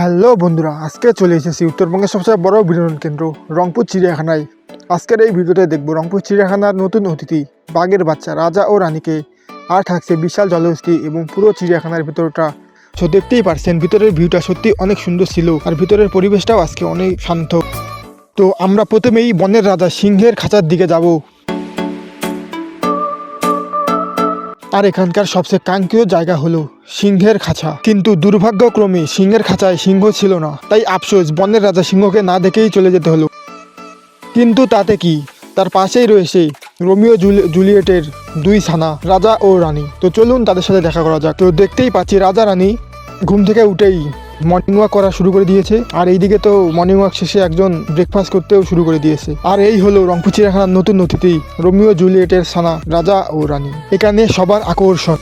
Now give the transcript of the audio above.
Hello বন্ধুরা, আজকে চলে এসেছি উত্তরবঙ্গের সবচেয়ে বড় বিনোদন কেন্দ্র রংপুর চিড়িয়াখানায়। আজকের এই ভিডিওতে দেখব রংপুর চিড়িয়াখানার নতুন অতিথি বাঘের বাচ্চা রাজা ও রানীকে, আর থাকছে বিশাল জলহস্তি এবং পুরো চিড়িয়াখানার ভিতরটা। তো দেখতেই পারছেন ভিতরের ভিউটা সত্যি অনেক সুন্দর ছিল, আর ভিতরের পরিবেশটাও আজকে অনেক শান্ত। তো আমরা প্রথমেই বনের রাজা সিংহের খাঁচার দিকে যাব। আর এখানকার সবচেয়ে কাঙ্ক্ষিত জায়গা হলো সিংহের খাঁচা, কিন্তু দুর্ভাগ্যক্রমে সিংহের খাঁচায় সিংহ ছিল না, তাই আফসোস বনের রাজা সিংহকে না দেখেই চলে যেতে হলো। কিন্তু তাতে কি, তার পাশেই রয়েছে রোমিও জুলিয়েটের দুই ছানা রাজা ও রানী। তো চলুন তাদের সাথে দেখা করা যাক। তো দেখতেই পাচ্ছি রাজা রানী ঘুম থেকে উঠেই মর্নিং ওয়াক করা শুরু করে দিয়েছে, আর এইদিকে তো মর্নিং ওয়াক শেষে একজন ব্রেকফাস্ট করতেও শুরু করে দিয়েছে। আর এই হলো রংপুর চিড়িয়াখানার নতুন অতিথি রোমিও জুলিয়েটের ছানা রাজা ও রানী। এখানে সবার আকর্ষণ।